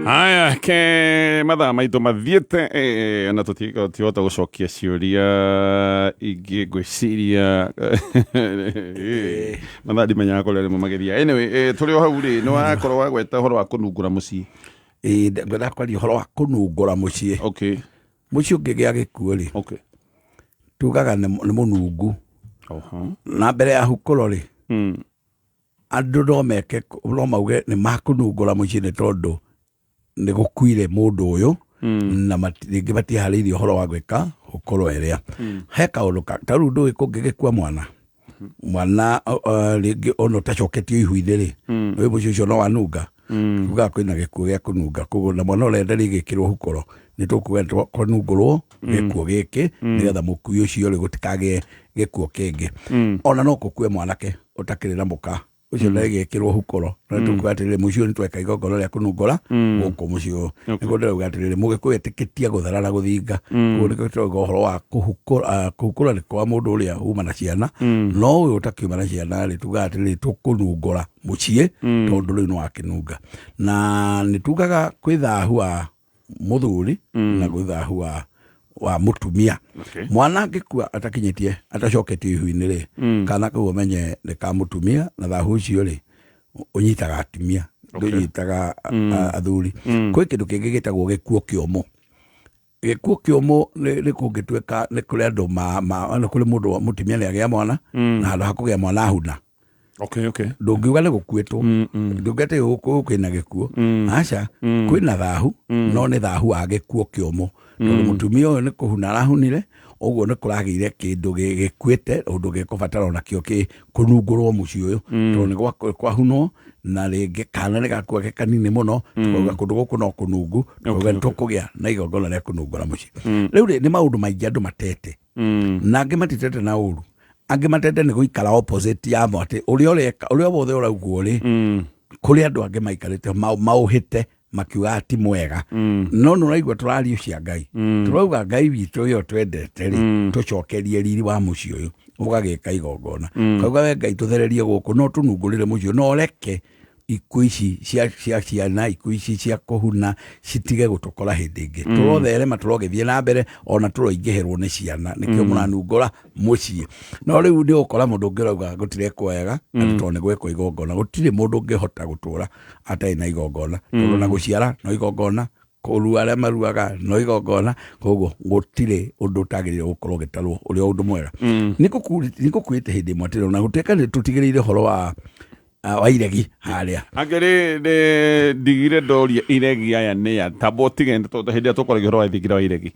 Haya, ke mathaa maitũ mathiĩte na tũtihota gũcokia ciũria ingĩ ngwĩciria mathaa ndimenyaga kũrĩa rĩmwe magĩthia. Anyway, tũrĩ o hau rĩ, nĩ wakorwo wagweta ũhoro wa kũnungũra mũciĩ. Ngwenda kwaria ũhoro wa kũnungũra mũciĩ. Okay. Mũciĩ ũngĩgĩa gĩkuũ rĩ. Okay. Tugaga nĩ mũnungu. Na mbere ya hukũro rĩ. Andũ no mauge nĩ makũnungũra mũciĩ nĩ tondũ nĩ gũkuire mũndũ ũyũ na rĩngĩ matiharĩirie ũhoro wa gwĩka hukũro ĩrĩa. He kaũndũ ta rĩu ndũĩ kũngĩgĩkua mwana rĩngĩ ona ũtacoketio ihu-inĩ rĩ, ũyũ mũciĩ ũcio no wanunga. Tugaga kwĩna gĩkuũ gĩa kũnunga, koguo na mwana ũrenda gĩkĩrwo hukũro nĩ tũkuga kũnungũrwo gĩkuũ gĩkĩ nĩgetha mũkui ũcio rĩ gũtikagĩe gĩkuũ kĩngĩ. Ona no gũkue mwanake ũtakĩrĩ na mũka ucio ndagĩkĩrwo hukũro na tũkuga atĩrĩrĩ mũciĩ nĩtweka igongona rĩa kũnungũra gũkũ mũciĩ ũyũ. Nĩguo ndĩrauga atĩrĩrĩ mũgĩkũyũ etĩkĩtie gũthara na gũthinga. Ũguo nĩguo tũrauga ũhoro wa kũhukũra nĩ kwa mũndũ ũrĩa uma na ciana, no ũyũ ũtakiuma na ciana rĩ tugaga atĩrĩrĩ tũkũnungũra mũciĩ tondũ rĩu nĩ wakĩnunga. Na nĩ tugaga kwĩ thahu wa mũthuri na gwĩ thahu wa mutumia. Mwana angĩkua atakinyĩtie atacoketio ihu-inĩ rĩ, kana kau ũmenye nĩ ka mutumia na thahu ũcio rĩ ũnyitaga atumia ndũnyitaga athuri. Kwĩ kĩndũ kĩngĩ gĩtagwo gĩkuũ kĩũmũ. Gĩkuũ kĩũmũ nĩ kũngĩtuĩka nĩ kũrĩ andũ nĩ kũrĩ mũndũ mutumia nĩ agĩa mwana na handũ ha kũgĩa mwana ahuna. Ndũngiuga nĩ gũkuĩtwo, ndũngiuga atĩ gũkũ kwĩna gĩkuũ. Aca kwĩna thahu no nĩ thahu wa gĩkuũ kĩũmũ. Tondũ mutumia ũyũ nĩ kũhuna arahunire, ũguo nĩ kũragĩire kĩndũ gĩkuĩte ũndũ gĩkũbatara onakĩo kũnungũrwo mũciĩ ũyũ. Tondũ nĩ kwahunwo na rĩngĩ kana nĩ gakua kanini mũno, tukauga kũndũ gũkũ no kũnungu, tukauga nĩ tũkũgĩa na igongona rĩa kũnungũra mũciĩ. Rĩu rĩ nĩ maũndũ maingĩ andũ matete, na angĩ matitete na ũru, angĩ matete nĩ gũikara opposite yamo atĩ ũrĩa wothe ũraugwo rĩ kũrĩ andũ angĩ maikarĩte maũhĩte makiuga ti mwega. No nĩ ũraigua tũrario cia Ngai, tũrauga Ngai witũ ũyũ twendete rĩ tũcokerie riri wa mũciĩ ũyũ ũgagĩka igongona. Kauga we Ngai tũthererie gũkũ no tũnungũrĩre mũciĩ ũyũ, no reke ikuũ ici cia ciana, ikuũ ici cia kũhuna citige gũtũkora hĩndĩ ĩngĩ. Tũrotherema tũrogĩthiĩ na mbere ona tũroingĩhĩrwo nĩ ciana, nĩkĩo mũranungũra mũciĩ. No rĩu nĩ ũkora mũndũ ũngĩ ũrauga gũtirĩ kwega tondũ nĩ gwĩkwo igongona. Gũtirĩ mũndũ ũngĩhota gũtũra atarĩ na igongona, tondũ na gũciara no igongona, kũrua arĩa maruaga no igongona, koguo gũtirĩ ũndũ ũtagĩrĩire gũkorwo ũgĩtarwo ũrĩa ũndũ mwega. Nĩ gũkuĩte hĩndĩ ĩmwe atĩ ona gũtuĩka nĩ tũtigĩrĩire ũhoro wa iregi harĩa. Angĩrĩ ndigire ndoria iregi aya nĩ atabo tigende tondũ hĩndĩ ĩrĩa tũkoragia ũhoro wa thingira wa iregi.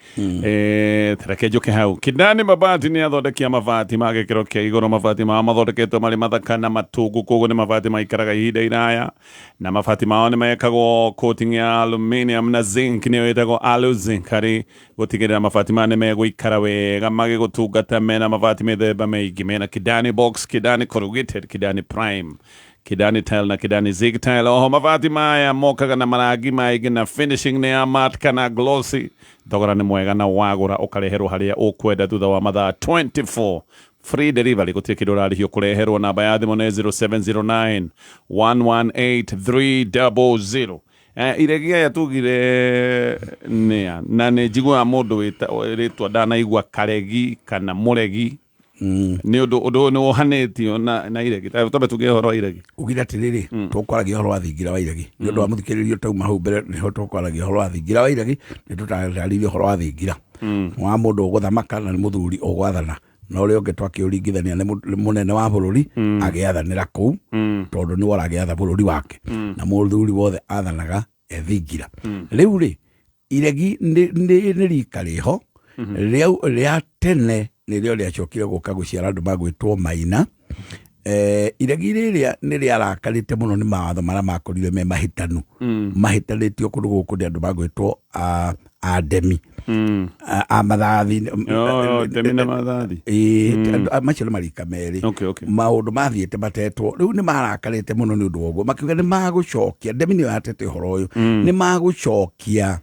Tereke njũke hau. Kidani Mabati nĩ athondekia mabati ma gĩkĩro kĩa igũrũ, mabati mao mathondeketwo marĩ mathaka na matungu, koguo nĩ mabati maikaraga ihinda iraya, na mabati mao nĩ mekagwo coating ya aluminium na zinc nĩyo ĩtagwo alu zinc harĩ gũtigĩrĩra mabati mao nĩ megũikara wega magĩgũtungata mena mabati mĩthemba mĩingĩ. Mena Kidani Box, Kidani Corrugated, Kidani Prime, Kidani Tile na Kidani Zig Tile. Oho mabati maya mokaga na marangi maingĩ na finishing nĩ ya matte kana glossy. Thogora nĩ mwega na wagũra ũkareherwo harĩa ũkwenda thutha wa mathaa 24. Free delivery gũtirĩ kĩndũ ũrarĩhio kũreherwo. Namba ya thimũ nĩ 0709 118 300. Iregi aya tugire nĩa na nĩ njiguaga mũndũ rĩtwa ndanaigua karegi kana mũregi. Nĩ ũndũ nĩ wohanĩtio na iregi. Tũbe tuge ũhoro wa iregi. Ugira atĩrĩrĩ tũkwaragia ũhoro wa thingira wa iregi. Nĩ ũndũ wa mũthikĩrĩrio tauma hau mbere nĩho tũkwaragia ũhoro wa thingira wa iregi, nĩ tũtarĩria ũhoro wa thingira wa mũndũ ũgũthamaka na nĩ mũthuri ũgwathana. Na ũrĩa ũngĩ twakĩũringithania nĩ mũnene wa bũrũri agĩathanĩra kũu tondũ nĩ waragĩatha bũrũri wake, na mũthuri wothe athanaga ethingira. Rĩu rĩ iregi nĩ rika rĩho rĩa tene nĩrĩo rĩacokire gũka gũciara andũ magwĩtwo Maina, iregi rĩrĩa nĩ rĩarakarĩte mũno nĩ mawatho marĩa makorire me mahĩtanu mahĩtanĩtio kũndũ gũkũ nĩ andũ magwĩtwo andemi a mathathi ndemi na mathathi macio nĩ marika merĩ maũndũ mathiĩte matetwo rĩu nĩ marakarĩte mũno nĩ ũndũ woguo makiuga nĩ magũcokia ndemi nĩyo yatete ũhoro ũyũ nĩ magũcokia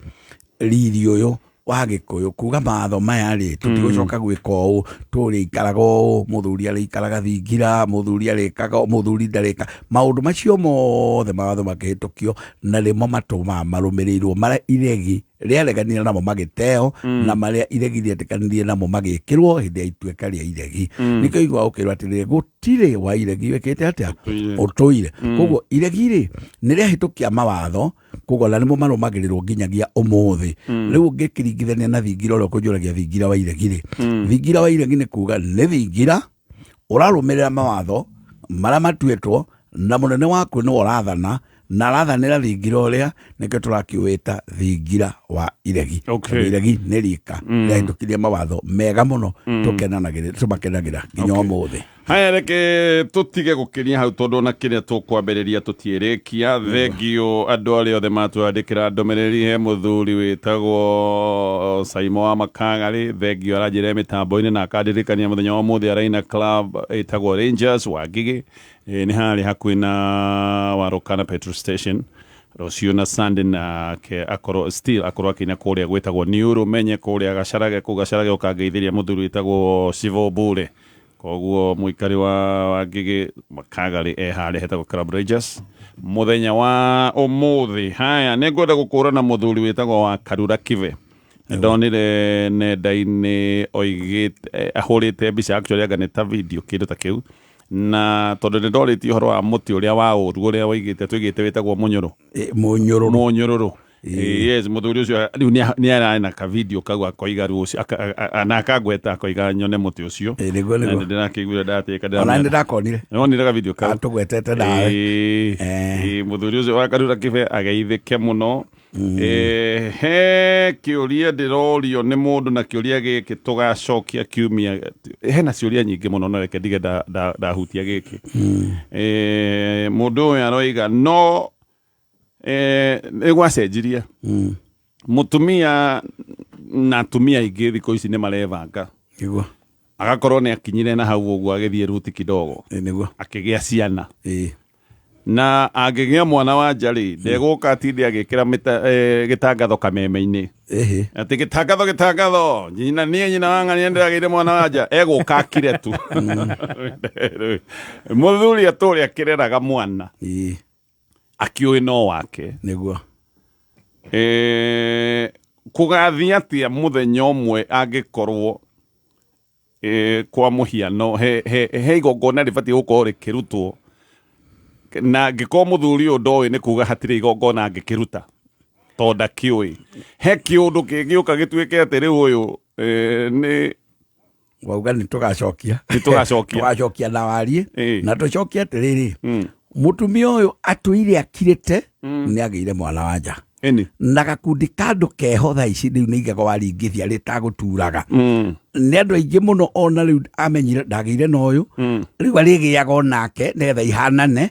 riri ũyũ wa Gĩkũyũ kuga mawatho maya rĩ tũtigũcoka gwĩka ũũ tũrĩikaraga ũũ mũthuri arĩikaraga thingira mũthuri arĩkaga mũthuri ndarĩka maũndũ macio mothe mawatho makĩhĩtũkio na rĩmo matũmaga marũmĩrĩirwo marĩa iregi rĩareganire namo magĩteo na marĩa iregi rĩetĩkanirie namo magĩkĩrwo hĩndĩ ya ituĩka rĩa iregi nĩkĩo igua ũkĩrwo atĩrĩrĩ gũtirĩ wa iregi wĩkĩte atĩa ũtũire koguo iregi rĩ nĩ rĩahĩtũkia mawatho koguo na nĩmo marũmagĩrĩrwo nginyagia ũmũthĩ rĩu ũngĩkĩringithania na thingira ũrĩa ũkũnjũragia thingira wa iregi rĩ thingira wa iregi nĩ kuga nĩ thingira ũrarũmĩrĩra mawatho marĩa matuĩtwo na mũnene waku nĩ ũrathana na arathanĩra thingira ũrĩa nĩkĩo tũrakiwĩta thingira wa iregi iregi nĩ rika rĩahĩtũkirie mawatho mega mũno tũmakenagĩra nginya ũmũthĩ. Haya reke tutige gũkĩria hau tondũ na kĩrĩa tũkwambĩrĩria tũtiĩrĩkia thengio andũ arĩa othe matwandĩkĩra ndũmĩrĩri he mũthuri wĩtagwo Saimo wa Makang'arĩ thengio aranjĩra mĩtambo-inĩ na akandirikania mũthenya wa ũmũthĩ araina club ĩtagwo Rangers wa Ngigĩ nĩ harĩ hakuhĩ na Warũkana petrol station rũciũ na Sunday na akorwo akĩina kũrĩa gwĩtagwo Niuru menye kũrĩa Gacarage ũkangeithĩria mũthuri wĩtagwo Sivo Bure koguo mũikari wa Ngigĩ Makang'arĩ harĩa hetagwo Club Rangers mũthenya wa ũmũthĩ. Haya nĩ ngwenda gũkũrana mũthuri wĩtagwo wa Karura Kive ndonire nenda-inĩ oigĩte ahũrĩte mbica actually anga nĩ ta video kĩndũ ta kĩu na tondũ nĩ ndorĩtie ũhoro wa mũtĩ ũrĩa wa ũru ũrĩa waigĩte twĩgĩte wĩtagwo mũnyũrũrũ yes mũthuri ũcio rĩu nĩ ararĩ na ka video kau akoiga rũciũ na akangweta akoiga nyone mũtĩ ũcio na ndĩrakĩiguire ndatĩka ona nĩndakonire nonire ka video kau tũgwetete nawe mũthuri ũcio wa Karura Kibe ageithĩke mũno he kĩũria ndĩrorio nĩ mũndũ na kĩũria gĩkĩ tũgacokia kiumia hena ciũria nyingĩ mũno na reke ndige ndahutia gĩkĩ mũndũ ũyũ aroiga no nĩ gwacenjirie mũtumia na atumia aingĩ thikũ ici nĩ marebanga agakorwo nĩ akinyire na hau ũguo agĩthiĩ ruti kidogo akĩgĩa ciana na angĩgĩa mwana wa njarĩ ndegũka atinde agĩkĩra gĩtangatho kameme-inĩ atĩ gĩtangatho nyina wa ng'ania ndĩragĩire mwana wa nja egũka akire tu mũthuri atũrĩ akĩreraga mwana akĩũĩ no wake nĩguo kũgathiĩ atĩa mũthenya ũmwe angĩkorwo kwa mũhiano he igongona rĩbatiĩ gũkorwo rĩkĩrutwo na ngĩkorwo mũthuri ũyũ ndoĩ nĩ kuga hatirĩ igongona angĩkĩruta tondũ ndakĩũĩ he kĩũndũ kĩngĩũka gĩtuĩke atĩ rĩu ũyũ nĩ wauga nĩ tũgacokia na wariĩ na tũcokie atĩrĩrĩ mũtumia ũyũ atũire akirĩte nĩ agĩire mwana wa nja na gakundi kandũ keho thaa ici rĩu nĩ igego waringithia rĩtagũturaga nĩ andũ aingĩ mũno ona rĩu amenyire ndagĩire na ũyũ rĩu arĩgĩaga onake nĩgetha ihanane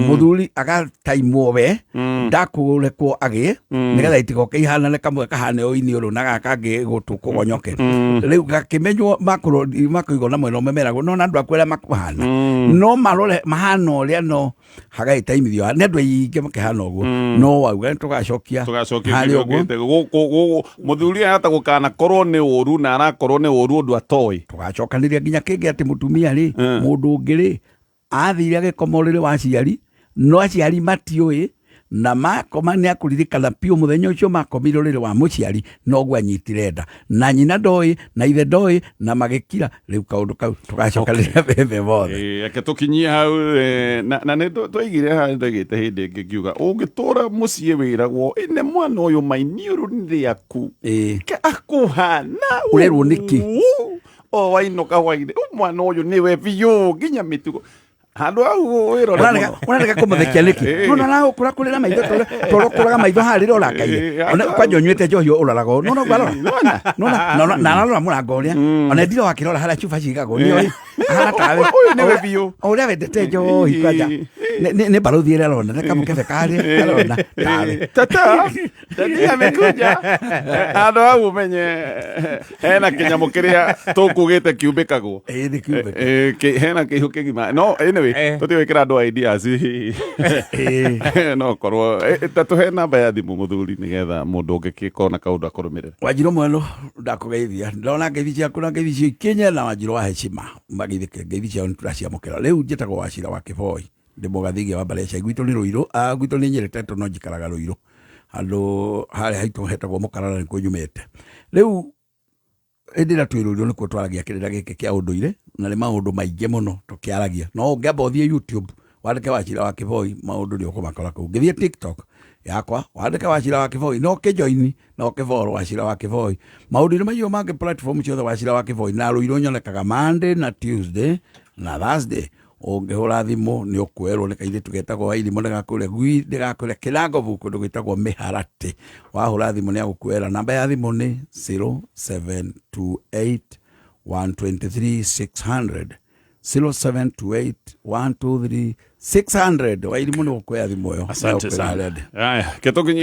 mũthuri agataimwo we ndakũrekwo agĩe nĩgetha itigoke ihanane kamwe kahane ũini ũrũ na gaka kangĩ gũtũ kũgonyoke rĩu gakĩmenywo makũigwo na mwena ũmwe meragwo no na andũ akwĩra makũhana no marore mahana ũrĩa no hagagĩtaimithio nĩ andũ aingĩ makĩhana ũguo no wauga tũgacokia harĩ ũguo mũthuri ahata gũkanakorwo nĩ ũru na arakorwo nĩ ũru ũndũ atoĩ tũgacokanĩria nginya kĩngĩ atĩ mũtumia rĩ mũndũ ũngĩ rĩ athire agĩkoma ũrĩrĩ wa aciari no aciari matiũĩ na makoma nĩ akũririkana piũ mũthenya ũcio makomire ũrĩrĩ wa mũciari noguo anyitire nda na nyina ndoĩ na ithe ndoĩ na magĩkira rĩu kaũndũ kau tũgacokanĩria bebe bothe reke tũkinyie hau na nĩ twaigire haha ndagĩte hĩndĩ ĩngĩ ngiuga ũngĩtũra mũciĩ wĩragwo ĩne mwana ũyũ mainiũrũ nĩ rĩaku akũhana ũrerwo nĩkĩ o wainũka hwainĩ mwana ũyũ nĩwe biũ nginya mĩtugo handũ hau ũrarega kũmũthekia nĩkĩ no na ũkũra kũrĩra maitho tũrokũraga maitho harĩra ũrakaire kwanja ũnyuĩte njohi ũraragwo no na ararora mũrango ũrĩa ona ndira wakĩrora harĩa chuba cigagwo nĩoĩ Ana tawe. Oyo niwe biũ. Ora wendete njohi kwanja. Nĩ mbaruthi ĩrĩa arona nĩ kamũkebe karĩa arona tawe. Tata amekuja. Andũ au ũmenye hena kĩnyamũ kĩrĩa tũkugĩte kiumbĩkagwo. Nĩ kiumbĩka. Hena kĩihu kĩgima. No anyway, tũtiwĩkĩra andũ ideas. No korwo tatũhe namba ya thimũ mũthuri nĩgetha mũndũ ũngĩkĩkorwo na kaũndũ akũrũmĩrĩra. Wanjirũ mweno ndakũgeithia. Ndona ngeithi ciaku na ngeithi cio ikinye na Wanjirũ wa heshima. Magithĩke ngeithi ciao nĩtũraciamũkĩra. Rĩu njĩtagwo Wachira wa Kĩboi. Ndĩ mũgathigia wa Mbareca. Gwitũ nĩ Rũirũ. Gwitũ nĩ Nyĩrĩ Tetũ no njikaraga Rũirũ. Andũ harĩa haitũ hetagwo Mũkarara nĩkuo nyumĩte. Rĩu hĩndĩ ĩrĩa twĩ Rũirũ nĩkuo twaragia kĩrĩra gĩkĩ kĩa ũndũire na nĩ maũndũ maingĩ mũno tũkĩaragia. No ũngĩamba ũthiĩ YouTube wandĩke Wachira wa Kĩboi maũndũ nĩ ũkũmakora kũu. Ngĩthiĩ TikTok yakwa wandĩke Wachira wa Kĩboi no kĩjoini no kĩboro Wachira wa Kĩboi. Maũndũ macio mangĩ platform ciothe Wachira wa Kĩboi na Rũirũ nyonekaga Monday na Tuesday na Thursday. Ũngĩhũra thimũ nĩ ũkwĩrwo nĩ kairĩtu getagwo Wairimũ ndĩgakũrĩa Kĩrangobu kũndũ gwĩtagwo Mĩharatĩ. Wahũra thimũ nĩ agũkwĩra. Namba ya thimũ nĩ 0728123600 0728123600. Wairimũ nĩ gũkwĩra thimũ ĩyo. Asante sana. Haya,